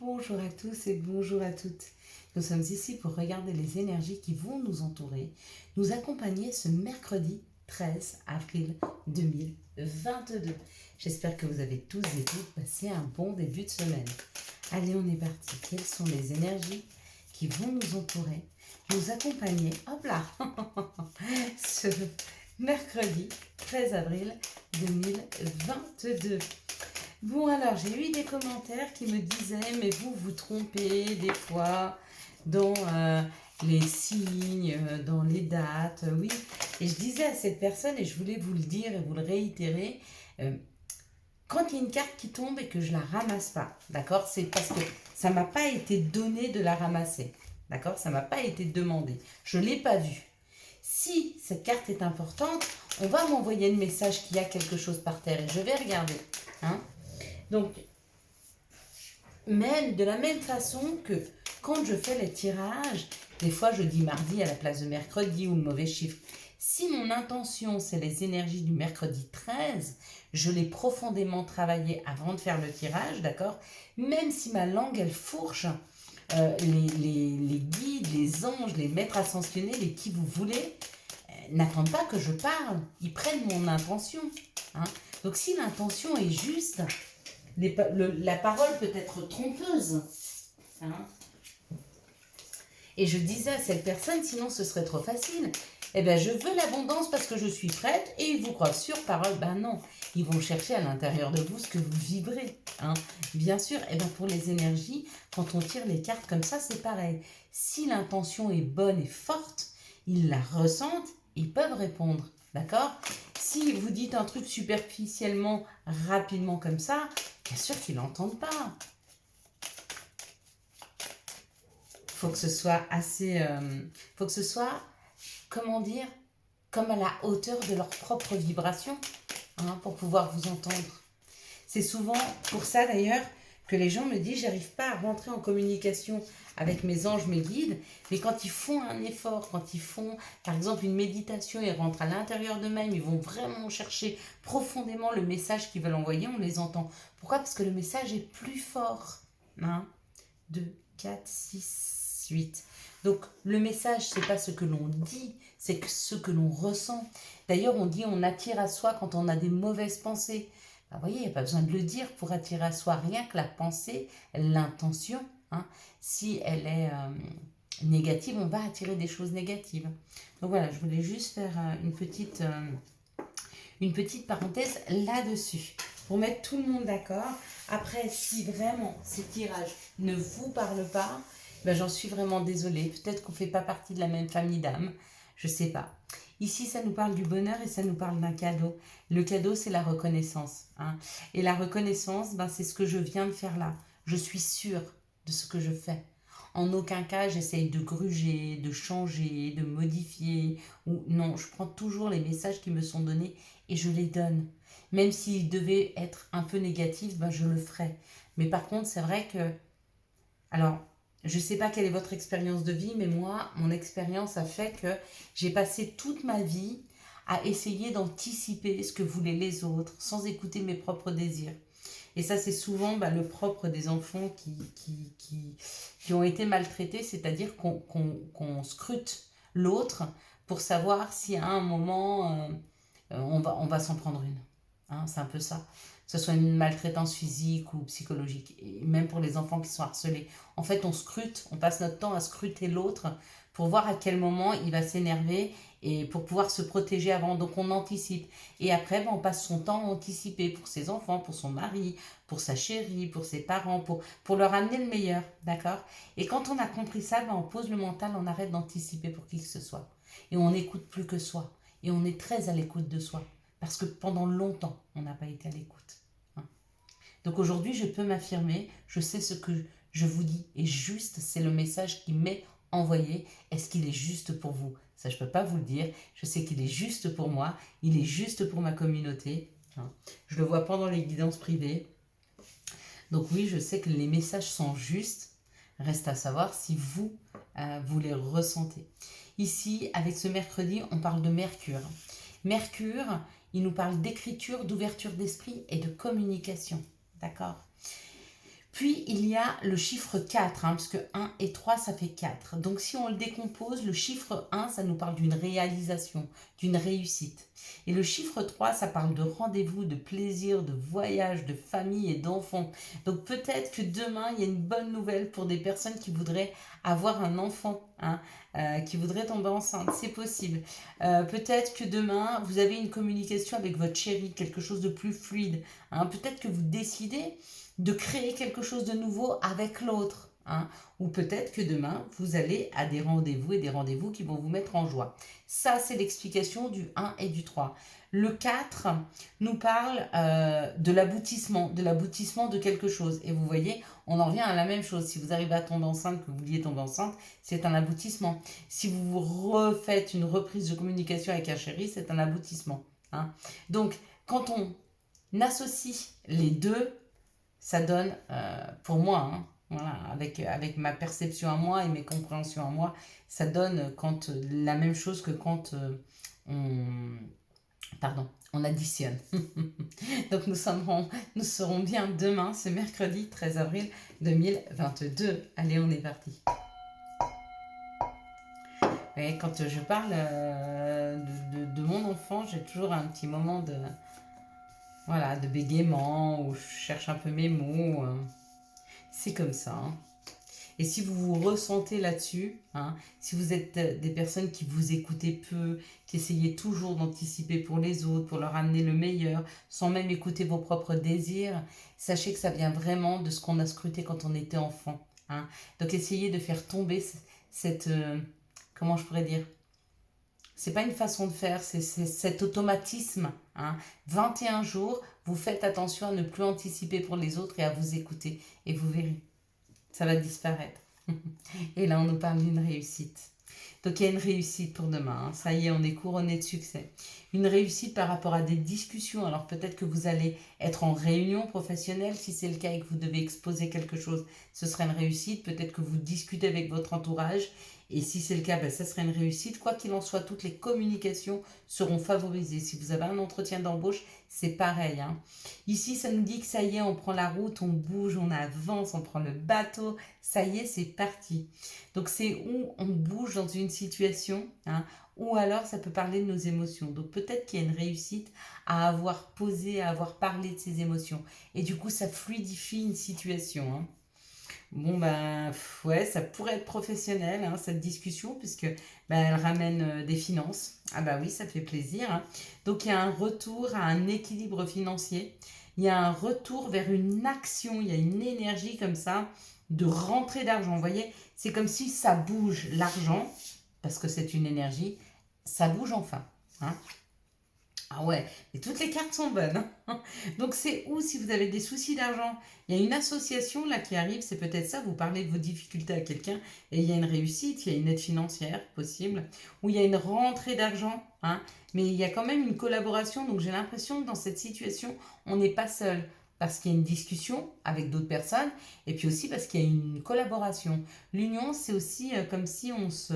Bonjour à tous et bonjour à toutes. Nous sommes ici pour regarder les énergies qui vont nous entourer, nous accompagner ce mercredi 13 avril 2022. J'espère que vous avez tous et toutes passé un bon début de semaine. Allez, on est parti. Quelles sont les énergies qui vont nous entourer, nous accompagner, hop là, ce mercredi 13 avril 2022. Bon, alors, j'ai eu des commentaires qui me disaient, mais vous vous trompez des fois dans les signes, dans les dates, oui. Et je disais à cette personne, et je voulais vous le dire et vous le réitérer, quand il y a une carte qui tombe et que je la ramasse pas, d'accord, c'est parce que ça m'a pas été donné de la ramasser, d'accord, ça m'a pas été demandé, je l'ai pas vue. Si cette carte est importante, on va m'envoyer le message qu'il y a quelque chose par terre et je vais regarder, hein. Donc, même de la même façon que quand je fais les tirages, des fois je dis mardi à la place de mercredi ou le mauvais chiffre. Si mon intention c'est les énergies du mercredi 13, je l'ai profondément travaillé avant de faire le tirage, d'accord? Même si ma langue elle fourche, les guides, les anges, les maîtres ascensionnés, les qui vous voulez, n'attendent pas que je parle, ils prennent mon intention, hein? Donc si l'intention est juste, la parole peut être trompeuse, hein. Et je disais à cette personne, sinon ce serait trop facile. Eh bien, je veux l'abondance parce que je suis prête et ils vous croient sur parole. Ben non, ils vont chercher à l'intérieur de vous ce que vous vibrez, hein. Bien sûr, eh bien pour les énergies, quand on tire les cartes comme ça, c'est pareil. Si l'intention est bonne et forte, ils la ressentent, ils peuvent répondre, d'accord? Si vous dites un truc superficiellement, rapidement comme ça, bien sûr qu'ils n'entendent pas. Faut que ce soit assez... faut que ce soit, comment dire, comme à la hauteur de leur propre vibration, hein, pour pouvoir vous entendre. C'est souvent pour ça d'ailleurs que les gens me disent j'arrive pas à rentrer en communication avec mes anges, mes guides, mais quand ils font un effort, quand ils font par exemple une méditation, ils rentrent à l'intérieur d'eux-mêmes, ils vont vraiment chercher profondément le message qu'ils veulent envoyer, on les entend. Pourquoi? Parce que le message est plus fort. 1, 2, 4, 6, 8. Donc le message, c'est pas ce que l'on dit, c'est ce que l'on ressent. D'ailleurs, on dit on attire à soi quand on a des mauvaises pensées. Vous voyez, il n'y a pas besoin de le dire pour attirer à soi, rien que la pensée, l'intention, hein, si elle est négative, on va attirer des choses négatives. Donc voilà, je voulais juste faire une petite parenthèse là-dessus, pour mettre tout le monde d'accord. Après, si vraiment ces tirages ne vous parlent pas, ben j'en suis vraiment désolée. Peut-être qu'on ne fait pas partie de la même famille d'âmes, je ne sais pas. Ici, ça nous parle du bonheur et ça nous parle d'un cadeau. Le cadeau, c'est la reconnaissance, hein. Et la reconnaissance, ben, c'est ce que je viens de faire là. Je suis sûre de ce que je fais. En aucun cas, j'essaye de gruger, de changer, de modifier. Ou non, je prends toujours les messages qui me sont donnés et je les donne. Même s'ils devaient être un peu négatifs, ben, je le ferai. Mais par contre, c'est vrai que... Alors, je ne sais pas quelle est votre expérience de vie, mais moi, mon expérience a fait que j'ai passé toute ma vie à essayer d'anticiper ce que voulaient les autres, sans écouter mes propres désirs. Et ça, c'est souvent le propre des enfants qui ont été maltraités, c'est-à-dire qu'on scrute l'autre pour savoir si à un moment, on va s'en prendre une. Hein, c'est un peu ça. Que ce soit une maltraitance physique ou psychologique. Et même pour les enfants qui sont harcelés. En fait, on scrute, on passe notre temps à scruter l'autre pour voir à quel moment il va s'énerver et pour pouvoir se protéger avant. Donc on anticipe. Et après, on passe son temps à anticiper pour ses enfants, pour son mari, pour sa chérie, pour ses parents, pour leur amener le meilleur. D'accord? Et quand on a compris ça, on pose le mental, on arrête d'anticiper pour qui que ce soit. Et on n'écoute plus que soi. Et on est très à l'écoute de soi. Parce que pendant longtemps, on n'a pas été à l'écoute. Hein. Donc aujourd'hui, je peux m'affirmer, je sais ce que je vous dis est juste, c'est le message qui m'est envoyé. Est-ce qu'il est juste pour vous? Ça, je ne peux pas vous le dire. Je sais qu'il est juste pour moi, il est juste pour ma communauté. Hein. Je le vois pendant les guidances privées. Donc oui, je sais que les messages sont justes. Reste à savoir si vous, vous les ressentez. Ici, avec ce mercredi, on parle de Mercure. Mercure, il nous parle d'écriture, d'ouverture d'esprit et de communication. D'accord? Puis, il y a le chiffre 4, parce que 1 et 3, ça fait 4. Donc, si on le décompose, le chiffre 1, ça nous parle d'une réalisation, d'une réussite. Et le chiffre 3, ça parle de rendez-vous, de plaisir, de voyage, de famille et d'enfants. Donc, peut-être que demain, il y a une bonne nouvelle pour des personnes qui voudraient avoir un enfant, qui voudraient tomber enceinte. C'est possible. Peut-être que demain, vous avez une communication avec votre chéri, quelque chose de plus fluide. Peut-être que vous décidez de créer quelque chose de nouveau avec l'autre. Ou peut-être que demain, vous allez à des rendez-vous et des rendez-vous qui vont vous mettre en joie. Ça, c'est l'explication du 1 et du 3. Le 4 nous parle de l'aboutissement de quelque chose. Et vous voyez, on en revient à la même chose. Si vous arrivez à tomber enceinte, que vous vouliez tomber enceinte, c'est un aboutissement. Si vous refaites une reprise de communication avec un chéri, c'est un aboutissement. Donc, quand on associe les deux, ça donne, pour moi, voilà, avec ma perception à moi et mes compréhensions à moi, ça donne la même chose que quand on additionne. Donc nous serons bien demain, ce mercredi 13 avril 2022. Allez, on est parti. Et quand je parle de mon enfant, j'ai toujours un petit moment de bégaiement, où je cherche un peu mes mots. C'est comme ça. Et si vous vous ressentez là-dessus, si vous êtes des personnes qui vous écoutez peu, qui essayez toujours d'anticiper pour les autres, pour leur amener le meilleur, sans même écouter vos propres désirs, sachez que ça vient vraiment de ce qu'on a scruté quand on était enfant. Donc essayez de faire tomber cette... comment je pourrais dire ? C'est pas une façon de faire, c'est cet automatisme. 21 jours, vous faites attention à ne plus anticiper pour les autres et à vous écouter. Et vous verrez, ça va disparaître. Et là, on nous parle d'une réussite. Donc, il y a une réussite pour demain. Ça y est, on est couronné de succès. Une réussite par rapport à des discussions. Alors, peut-être que vous allez être en réunion professionnelle. Si c'est le cas et que vous devez exposer quelque chose, ce sera une réussite. Peut-être que vous discutez avec votre entourage. Et si c'est le cas, ça serait une réussite. Quoi qu'il en soit, toutes les communications seront favorisées. Si vous avez un entretien d'embauche, c'est pareil. Ici, ça nous dit que ça y est, on prend la route, on bouge, on avance, on prend le bateau. Ça y est, c'est parti. Donc, c'est où on bouge dans une situation, ou alors ça peut parler de nos émotions. Donc, peut-être qu'il y a une réussite à avoir posé, à avoir parlé de ses émotions. Et du coup, ça fluidifie une situation. Bon, ouais, ça pourrait être professionnel, cette discussion, puisque elle ramène des finances. Ah bah oui, ça fait plaisir. Donc, il y a un retour à un équilibre financier. Il y a un retour vers une action. Il y a une énergie comme ça de rentrée d'argent. Vous voyez, c'est comme si ça bouge l'argent, parce que c'est une énergie, ça bouge enfin. Ah ouais, et toutes les cartes sont bonnes. Donc c'est où si vous avez des soucis d'argent, il y a une association là qui arrive, c'est peut-être ça, vous parlez de vos difficultés à quelqu'un et il y a une réussite, il y a une aide financière possible, ou il y a une rentrée d'argent, mais il y a quand même une collaboration, donc j'ai l'impression que dans cette situation, on n'est pas seul. Parce qu'il y a une discussion avec d'autres personnes et puis aussi parce qu'il y a une collaboration. L'union, c'est aussi comme si on se...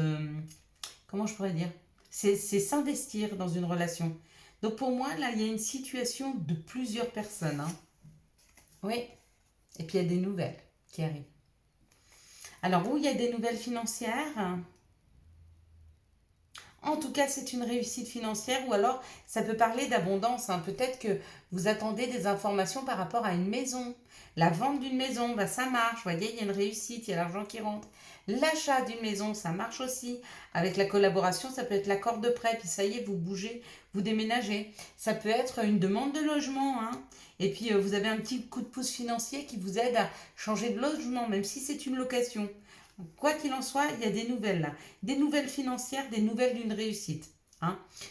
Comment je pourrais dire ? C'est s'investir dans une relation. Donc pour moi, là, il y a une situation de plusieurs personnes. Oui. Et puis il y a des nouvelles qui arrivent. Alors, où il y a des nouvelles financières ? En tout cas, c'est une réussite financière ou alors ça peut parler d'abondance. Peut-être que vous attendez des informations par rapport à une maison. La vente d'une maison, ça marche. Vous voyez, il y a une réussite, il y a l'argent qui rentre. L'achat d'une maison, ça marche aussi. Avec la collaboration, ça peut être l'accord de prêt. Puis ça y est, vous bougez, vous déménagez. Ça peut être une demande de logement. Et puis, vous avez un petit coup de pouce financier qui vous aide à changer de logement, même si c'est une location. Quoi qu'il en soit, il y a des nouvelles là. Des nouvelles financières, des nouvelles d'une réussite.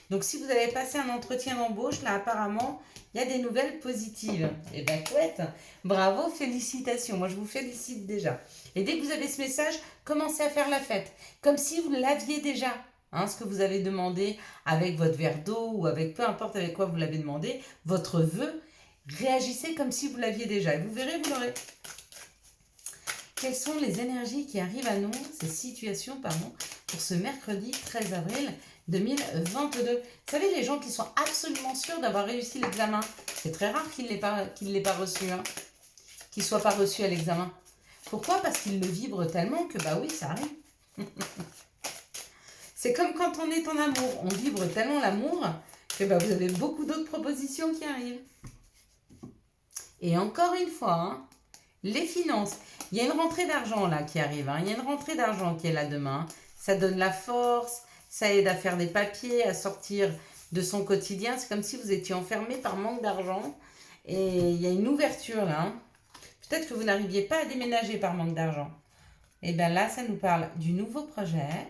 Donc, si vous avez passé un entretien d'embauche, là, apparemment, il y a des nouvelles positives. Eh bien, chouette. Bravo, félicitations. Moi, je vous félicite déjà. Et dès que vous avez ce message, commencez à faire la fête. Comme si vous l'aviez déjà. Ce que vous avez demandé avec votre verre d'eau ou avec peu importe avec quoi vous l'avez demandé, votre vœu, réagissez comme si vous l'aviez déjà. Et vous verrez, vous l'aurez. Quelles sont les énergies qui arrivent à nous, ces situations, pour ce mercredi 13 avril 2022. Vous savez, les gens qui sont absolument sûrs d'avoir réussi l'examen, c'est très rare qu'ils ne l'aient pas reçu. qu'il ne soit pas reçu à l'examen. Pourquoi? Parce qu'il le vibre tellement que, bah oui, ça arrive. C'est comme quand on est en amour. On vibre tellement l'amour que bah, vous avez beaucoup d'autres propositions qui arrivent. Et encore une fois, hein, les finances. Il y a une rentrée d'argent là qui arrive. Hein. Il y a une rentrée d'argent qui est là demain. Ça donne la force, ça aide à faire des papiers, à sortir de son quotidien. C'est comme si vous étiez enfermé par manque d'argent. Et il y a une ouverture là. Hein. Peut-être que vous n'arriviez pas à déménager par manque d'argent. Et bien là, ça nous parle du nouveau projet.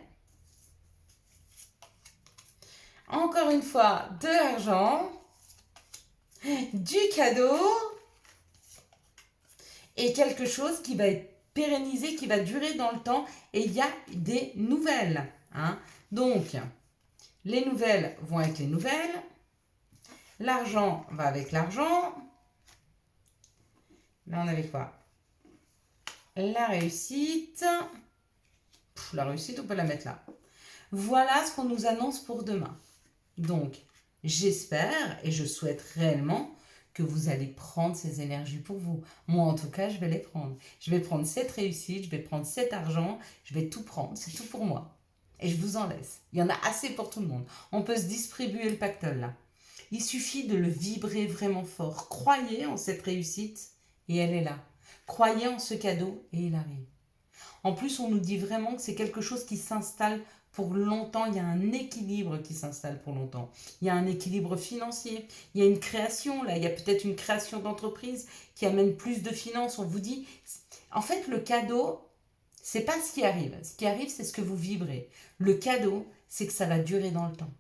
Encore une fois, de l'argent, du cadeau et quelque chose qui va être pérennisé, qui va durer dans le temps. Et il y a des nouvelles. Hein. Donc, les nouvelles vont avec les nouvelles. L'argent va avec l'argent. Là, on avait quoi? La réussite. La réussite, on peut la mettre là. Voilà ce qu'on nous annonce pour demain. Donc, j'espère et je souhaite réellement que vous allez prendre ces énergies pour vous. Moi, en tout cas, je vais les prendre. Je vais prendre cette réussite, je vais prendre cet argent, je vais tout prendre. C'est tout pour moi. Et je vous en laisse. Il y en a assez pour tout le monde. On peut se distribuer le pactole là. Il suffit de le vibrer vraiment fort. Croyez en cette réussite et elle est là. Croyez en ce cadeau et il arrive. En plus, on nous dit vraiment que c'est quelque chose qui s'installe pour longtemps. Il y a un équilibre qui s'installe pour longtemps. Il y a un équilibre financier. Il y a une création, là. Il y a peut-être une création d'entreprise qui amène plus de finances. On vous dit, en fait, le cadeau, c'est pas ce qui arrive. Ce qui arrive, c'est ce que vous vibrez. Le cadeau, c'est que ça va durer dans le temps.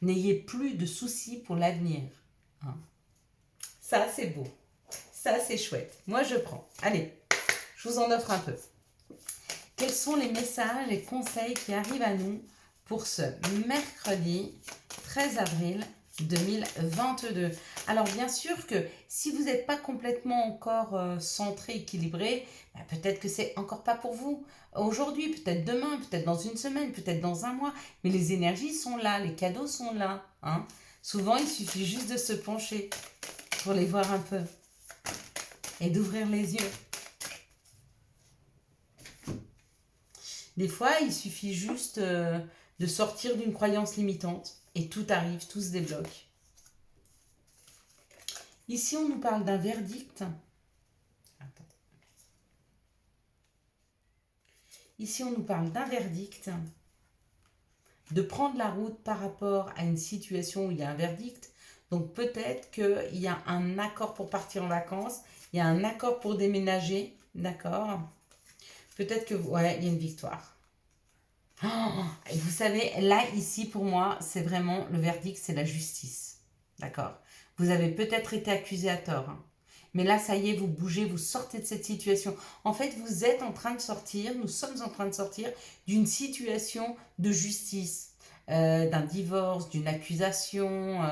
N'ayez plus de soucis pour l'avenir. Hein. Ça, c'est beau. Ça, c'est chouette. Moi, je prends. Allez, je vous en offre un peu. Quels sont les messages et conseils qui arrivent à nous pour ce mercredi 13 avril 2022? Alors, bien sûr que si vous n'êtes pas complètement encore centré, équilibré, bah, peut-être que c'est encore pas pour vous. Aujourd'hui, peut-être demain, peut-être dans une semaine, peut-être dans un mois. Mais les énergies sont là, les cadeaux sont là. Hein. Souvent, il suffit juste de se pencher pour les voir un peu et d'ouvrir les yeux. Des fois, il suffit juste de sortir d'une croyance limitante et tout arrive, tout se débloque. Ici, on nous parle d'un verdict. Ici, on nous parle d'un verdict, de prendre la route par rapport à une situation où il y a un verdict. Donc, peut-être qu'il y a un accord pour partir en vacances, il y a un accord pour déménager, d'accord ? Peut-être que, ouais, il y a une victoire. Oh, et vous savez, là, ici, pour moi, c'est vraiment le verdict, c'est la justice. D'accord? Vous avez peut-être été accusé à tort. Hein. Mais là, ça y est, vous bougez, vous sortez de cette situation. En fait, vous êtes en train de sortir, nous sommes en train de sortir d'une situation de justice, d'un divorce, d'une accusation,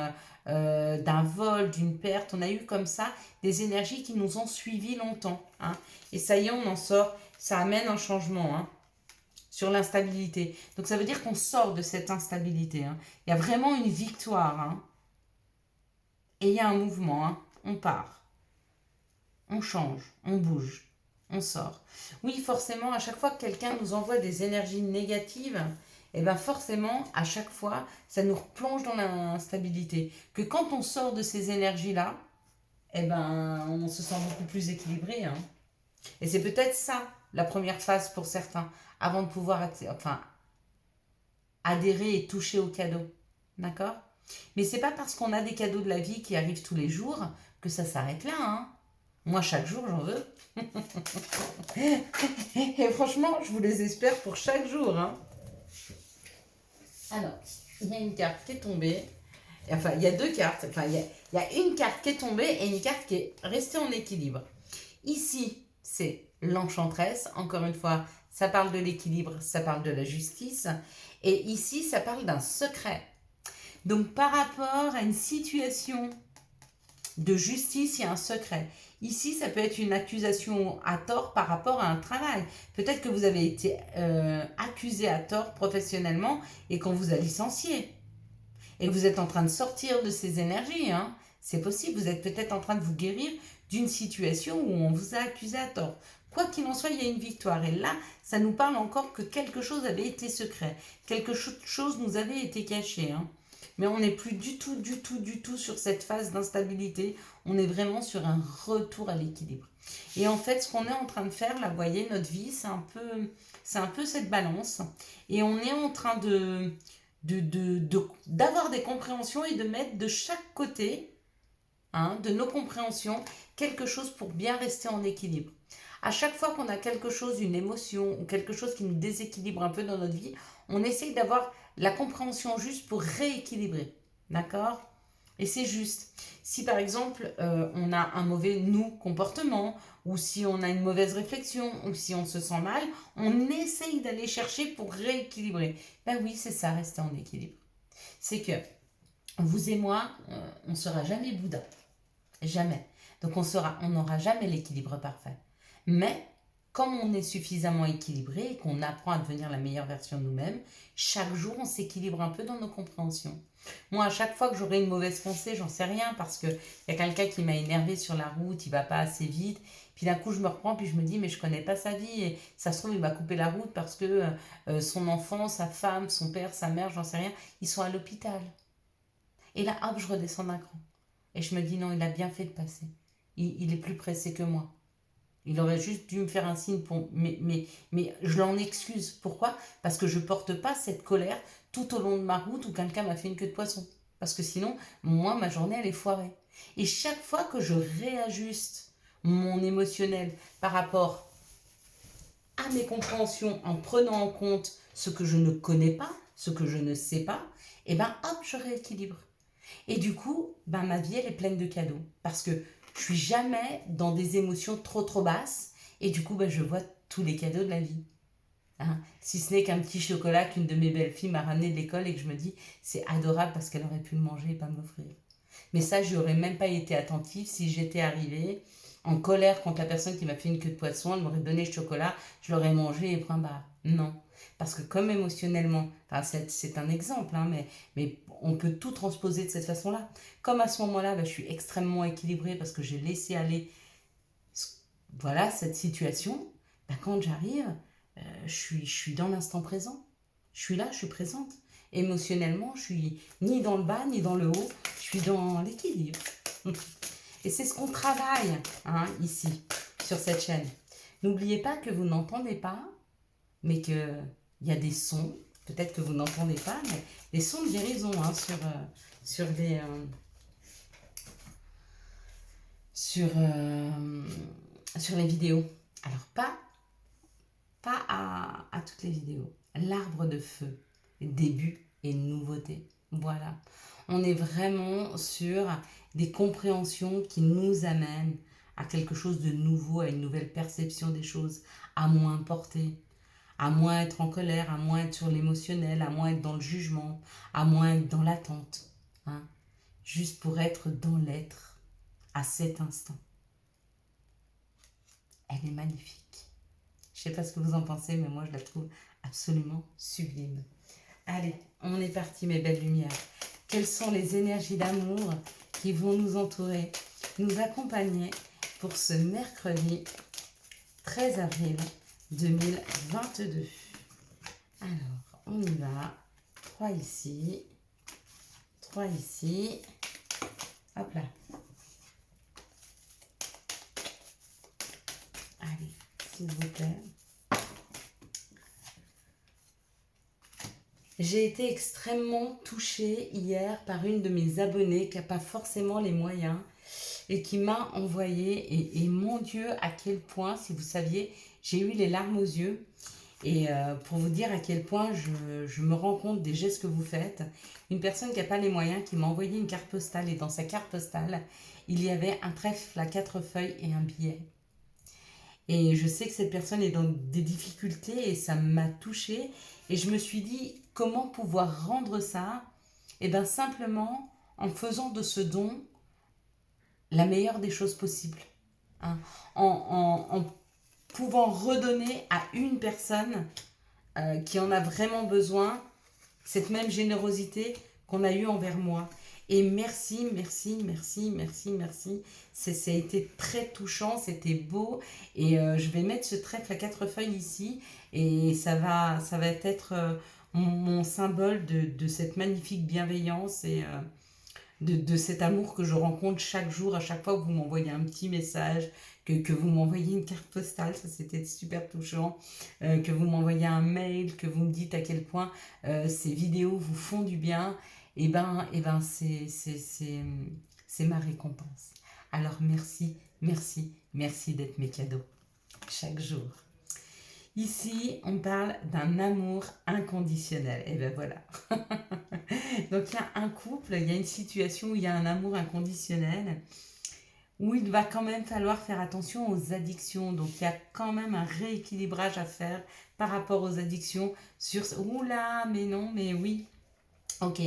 d'un vol, d'une perte. On a eu comme ça des énergies qui nous ont suivis longtemps. Hein. Et ça y est, on en sort. Ça amène un changement hein, sur l'instabilité. Donc ça veut dire qu'on sort de cette instabilité. Hein. Il y a vraiment une victoire. Hein. Et il y a un mouvement. Hein. On part. On change. On bouge. On sort. Oui, forcément, à chaque fois que quelqu'un nous envoie des énergies négatives, et bien forcément, à chaque fois, ça nous replonge dans l'instabilité. Que quand on sort de ces énergies-là, eh ben, on se sent beaucoup plus équilibré. Hein. Et c'est peut-être ça, la première phase pour certains, avant de pouvoir adhérer et toucher au cadeau. D'accord? Mais c'est pas parce qu'on a des cadeaux de la vie qui arrivent tous les jours que ça s'arrête là. Hein. Moi, chaque jour, j'en veux. Et franchement, je vous les espère pour chaque jour. Hein. Alors, il y a une carte qui est tombée. Enfin, il y a deux cartes. Enfin, il y a une carte qui est tombée et une carte qui est restée en équilibre. Ici, c'est l'enchanteresse. Encore une fois, ça parle de l'équilibre, ça parle de la justice. Et ici, ça parle d'un secret. Donc, par rapport à une situation de justice, il y a un secret. Ici, ça peut être une accusation à tort par rapport à un travail. Peut-être que vous avez été accusé à tort professionnellement et qu'on vous a licencié. Et que vous êtes en train de sortir de ces énergies. Hein. C'est possible, vous êtes peut-être en train de vous guérir d'une situation où on vous a accusé à tort. Quoi qu'il en soit, il y a une victoire. Et là, ça nous parle encore que quelque chose avait été secret. Quelque chose nous avait été caché. Hein. Mais on n'est plus du tout sur cette phase d'instabilité. On est vraiment sur un retour à l'équilibre. Et en fait, ce qu'on est en train de faire, là, vous voyez, notre vie, c'est un peu cette balance. Et on est en train d'avoir des compréhensions et de mettre de chaque côté, hein, de nos compréhensions, quelque chose pour bien rester en équilibre. À chaque fois qu'on a quelque chose, une émotion ou quelque chose qui nous déséquilibre un peu dans notre vie, on essaye d'avoir la compréhension juste pour rééquilibrer. D'accord ? Et c'est juste. Si par exemple, on a un mauvais comportement, ou si on a une mauvaise réflexion, ou si on se sent mal, on essaye d'aller chercher pour rééquilibrer. Ben oui, c'est ça, rester en équilibre. C'est que vous et moi, on ne sera jamais Bouddha. Jamais. Donc on n'aura jamais l'équilibre parfait. Mais comme on est suffisamment équilibré et qu'on apprend à devenir la meilleure version de nous-mêmes, chaque jour on s'équilibre un peu dans nos compréhensions. Moi, à chaque fois que j'aurai une mauvaise pensée, j'en sais rien, parce qu'il y a quelqu'un qui m'a énervé sur la route, il va pas assez vite, puis d'un coup je me reprends, puis je me dis, mais je connais pas sa vie, et ça se trouve il va couper la route parce que son enfant, sa femme, son père, sa mère, j'en sais rien, ils sont à l'hôpital. Et là, hop, je redescends d'un cran. Et je me dis, non, il a bien fait de passer. Il est plus pressé que moi. Il aurait juste dû me faire un signe pour... Mais je l'en excuse. Pourquoi ? Parce que je ne porte pas cette colère tout au long de ma route où quelqu'un m'a fait une queue de poisson. Parce que sinon, moi, ma journée, elle est foirée. Et chaque fois que je réajuste mon émotionnel par rapport à mes compréhensions en prenant en compte ce que je ne connais pas, ce que je ne sais pas, et ben hop, je rééquilibre. Et du coup, ben, ma vie, elle est pleine de cadeaux. Parce que je suis jamais dans des émotions trop basses. Et du coup, ben, je vois tous les cadeaux de la vie. Hein, si ce n'est qu'un petit chocolat qu'une de mes belles filles m'a ramené de l'école et que je me dis, c'est adorable parce qu'elle aurait pu le manger et pas m'offrir. Mais ça, je n'aurais même pas été attentive si j'étais arrivée en colère contre la personne qui m'a fait une queue de poisson, elle m'aurait donné le chocolat, je l'aurais mangé et point barre. Non. Parce que comme émotionnellement, enfin c'est un exemple, hein, mais on peut tout transposer de cette façon-là. Comme à ce moment-là, je suis extrêmement équilibrée parce que j'ai laissé aller voilà, cette situation, quand j'arrive, je suis dans l'instant présent. Je suis là, je suis présente. Émotionnellement, je suis ni dans le bas, ni dans le haut, je suis dans l'équilibre. Et c'est ce qu'on travaille ici, sur cette chaîne. N'oubliez pas que vous n'entendez pas, mais qu'il y a des sons, peut-être que vous n'entendez pas, mais des sons de guérison sur les vidéos. Alors, pas à toutes les vidéos. L'arbre de feu, début et nouveauté. Voilà. On est vraiment sur des compréhensions qui nous amènent à quelque chose de nouveau, à une nouvelle perception des choses, à moins porter, à moins être en colère, à moins être sur l'émotionnel, à moins être dans le jugement, à moins être dans l'attente. Hein, juste pour être dans l'être, à cet instant. Elle est magnifique. Je ne sais pas ce que vous en pensez, mais moi je la trouve absolument sublime. Allez, on est parti mes belles lumières. Quelles sont les énergies d'amour qui vont nous entourer, nous accompagner pour ce mercredi 13 avril 2022. Alors, on y va. 3 ici. 3 ici. Hop là. Allez, s'il vous plaît. J'ai été extrêmement touchée hier par une de mes abonnées qui n'a pas forcément les moyens et qui m'a envoyé, et mon Dieu, à quel point, si vous saviez, j'ai eu les larmes aux yeux. Et pour vous dire à quel point je me rends compte des gestes que vous faites, une personne qui n'a pas les moyens, qui m'a envoyé une carte postale, et dans sa carte postale, il y avait un trèfle à 4 feuilles et un billet. Et je sais que cette personne est dans des difficultés et ça m'a touchée. Et je me suis dit, comment pouvoir rendre ça ? Eh bien, simplement en faisant de ce don la meilleure des choses possibles. Hein. En pouvant redonner à une personne qui en a vraiment besoin cette même générosité qu'on a eue envers moi. Et merci, merci, merci, merci, merci. Ça a été très touchant, c'était beau. Et je vais mettre ce trèfle à 4 feuilles ici. Et ça va être mon symbole de cette magnifique bienveillance et de cet amour que je rencontre chaque jour, à chaque fois que vous m'envoyez un petit message, que vous m'envoyez une carte postale, ça c'était super touchant, que vous m'envoyez un mail, que vous me dites à quel point ces vidéos vous font du bien, et ben c'est ma récompense. Alors merci, merci, merci d'être mes cadeaux chaque jour. Ici, on parle d'un amour inconditionnel. Et ben voilà. Donc il y a un couple, il y a une situation où il y a un amour inconditionnel, où il va quand même falloir faire attention aux addictions. Donc il y a quand même un rééquilibrage à faire par rapport aux addictions. Oula, mais non, mais oui. Ok.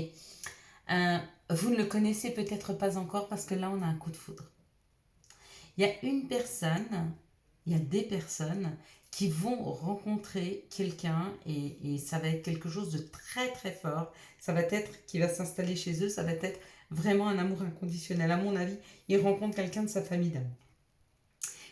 Vous ne le connaissez peut-être pas encore parce que là on a un coup de foudre. Il y a une personne, il y a des personnes qui vont rencontrer quelqu'un et ça va être quelque chose de très très fort. Ça va être qui va s'installer chez eux, ça va être vraiment un amour inconditionnel. À mon avis, ils rencontrent quelqu'un de sa famille d'amour.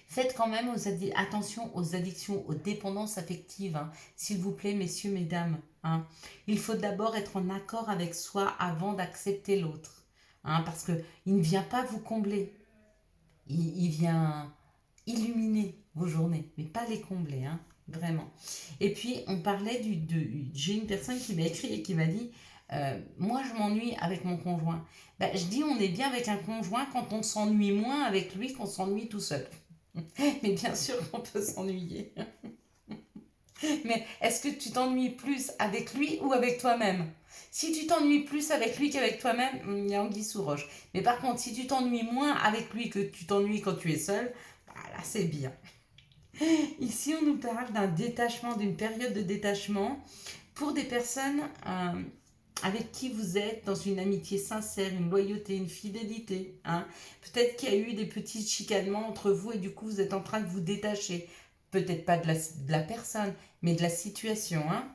Faites quand même attention aux addictions, aux dépendances affectives, hein. S'il vous plaît, messieurs, mesdames, hein. Il faut d'abord être en accord avec soi avant d'accepter l'autre, hein, parce qu'il ne vient pas vous combler. Il vient illuminer vos journées, mais pas les combler, hein, vraiment. Et puis, on parlait j'ai une personne qui m'a écrit et qui m'a dit moi, je m'ennuie avec mon conjoint. Ben, je dis on est bien avec un conjoint quand on s'ennuie moins avec lui qu'on s'ennuie tout seul. Mais bien sûr qu'on peut s'ennuyer. Mais est-ce que tu t'ennuies plus avec lui ou avec toi-même? Si tu t'ennuies plus avec lui qu'avec toi-même, il y a anguille sous roche. Mais par contre, si tu t'ennuies moins avec lui que tu t'ennuies quand tu es seul, là c'est bien. Ici, on nous parle d'un détachement, d'une période de détachement pour des personnes avec qui vous êtes dans une amitié sincère, une loyauté, une fidélité, hein. Peut-être qu'il y a eu des petits chicanements entre vous et du coup, vous êtes en train de vous détacher. Peut-être pas de la personne, mais de la situation, hein.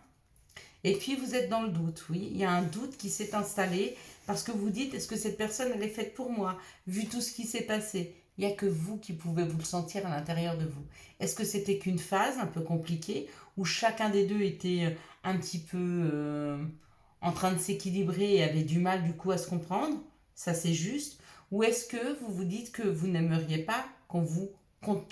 Et puis, vous êtes dans le doute, oui. Il y a un doute qui s'est installé parce que vous dites, est-ce que cette personne, elle est faite pour moi, vu tout ce qui s'est passé? Il n'y a que vous qui pouvez vous le sentir à l'intérieur de vous. Est-ce que c'était qu'une phase un peu compliquée où chacun des deux était un petit peu en train de s'équilibrer et avait du mal du coup à se comprendre? Ça c'est juste. Ou est-ce que vous vous dites que vous n'aimeriez pas qu'on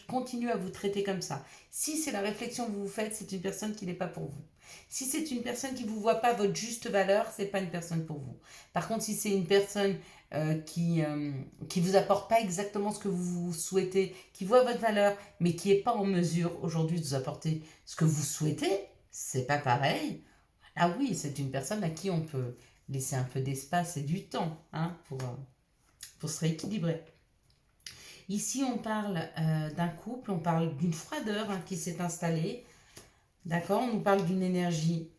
continue à vous traiter comme ça? Si c'est la réflexion que vous vous faites, c'est une personne qui n'est pas pour vous. Si c'est une personne qui ne vous voit pas votre juste valeur, c'est pas une personne pour vous. Par contre, si c'est une personne qui vous apporte pas exactement ce que vous souhaitez, qui voit votre valeur, mais qui n'est pas en mesure aujourd'hui de vous apporter ce que vous souhaitez, c'est pas pareil. Ah oui, c'est une personne à qui on peut laisser un peu d'espace et du temps, hein, pour se rééquilibrer. Ici, on parle d'un couple, on parle d'une froideur, hein, qui s'est installée. D'accord, on nous parle d'une énergie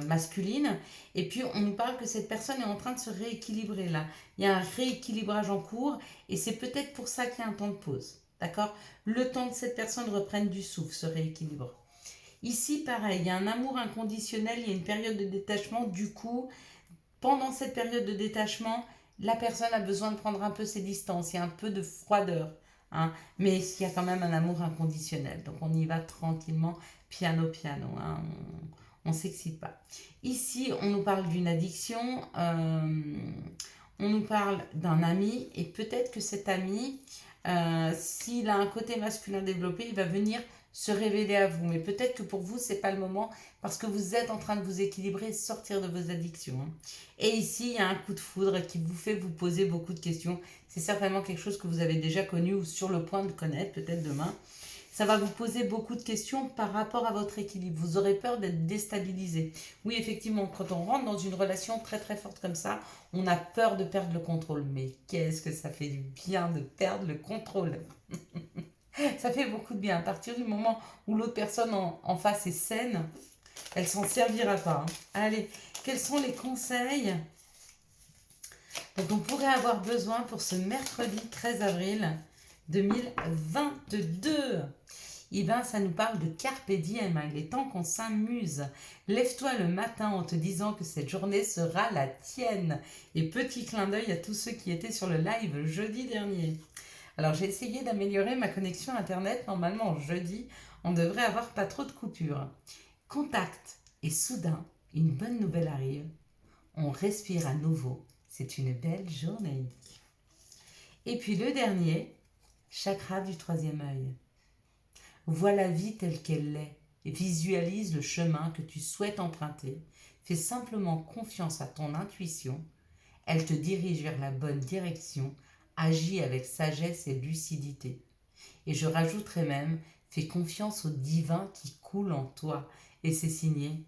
masculine et puis on nous parle que cette personne est en train de se rééquilibrer là. Il y a un rééquilibrage en cours et c'est peut-être pour ça qu'il y a un temps de pause. D'accord, le temps que cette personne reprenne du souffle, se rééquilibre. Ici, pareil, il y a un amour inconditionnel, il y a une période de détachement. Du coup, pendant cette période de détachement, la personne a besoin de prendre un peu ses distances, il y a un peu de froideur, hein, mais il y a quand même un amour inconditionnel. Donc on y va tranquillement, piano, piano, hein, on ne s'excite pas. Ici, on nous parle d'une addiction, on nous parle d'un ami, et peut-être que cet ami, s'il a un côté masculin développé, il va venir se révéler à vous. Mais peut-être que pour vous, c'est pas le moment parce que vous êtes en train de vous équilibrer et sortir de vos addictions, hein. Et ici, il y a un coup de foudre qui vous fait vous poser beaucoup de questions. C'est certainement quelque chose que vous avez déjà connu ou sur le point de connaître, peut-être demain. Ça va vous poser beaucoup de questions par rapport à votre équilibre. Vous aurez peur d'être déstabilisé. Oui, effectivement, quand on rentre dans une relation très très forte comme ça, on a peur de perdre le contrôle. Mais qu'est-ce que ça fait du bien de perdre le contrôle? Ça fait beaucoup de bien. À partir du moment où l'autre personne en face est saine, elle s'en servira pas, hein. Allez, quels sont les conseils dont on pourrait avoir besoin pour ce mercredi 13 avril 2022? eh ben, ça nous parle de carpe diem, hein. Il est temps qu'on s'amuse. Lève-toi le matin en te disant que cette journée sera la tienne. Et petit clin d'œil à tous ceux qui étaient sur le live jeudi dernier. Alors j'ai essayé d'améliorer ma connexion internet. Normalement jeudi, on devrait avoir pas trop de coupures. Contact. Et soudain, une bonne nouvelle arrive. On respire à nouveau. C'est une belle journée. Et puis le dernier, chakra du troisième œil. Vois la vie telle qu'elle est et visualise le chemin que tu souhaites emprunter. Fais simplement confiance à ton intuition. Elle te dirige vers la bonne direction. Agis avec sagesse et lucidité. Et je rajouterai même, fais confiance au divin qui coule en toi. Et c'est signé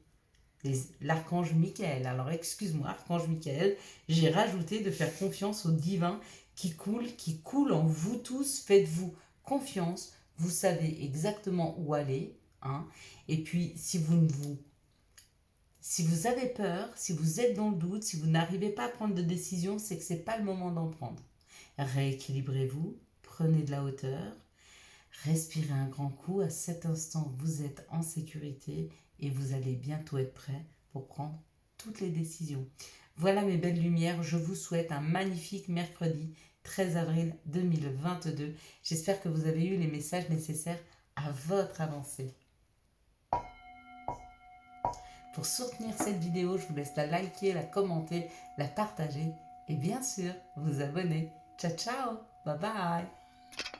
l'archange Michael. Alors excuse-moi, archange Michael, j'ai rajouté de faire confiance au divin qui coule en vous tous. Faites-vous confiance, vous savez exactement où aller. Hein. Et puis, si vous avez peur, si vous êtes dans le doute, si vous n'arrivez pas à prendre de décision, c'est que ce n'est pas le moment d'en prendre. Rééquilibrez-vous, prenez de la hauteur, respirez un grand coup. À cet instant, vous êtes en sécurité et vous allez bientôt être prêt pour prendre toutes les décisions. Voilà mes belles lumières, je vous souhaite un magnifique mercredi 13 avril 2022. J'espère que vous avez eu les messages nécessaires à votre avancée. Pour soutenir cette vidéo, je vous laisse la liker, la commenter, la partager et bien sûr vous abonner. Ciao ciao, bye bye.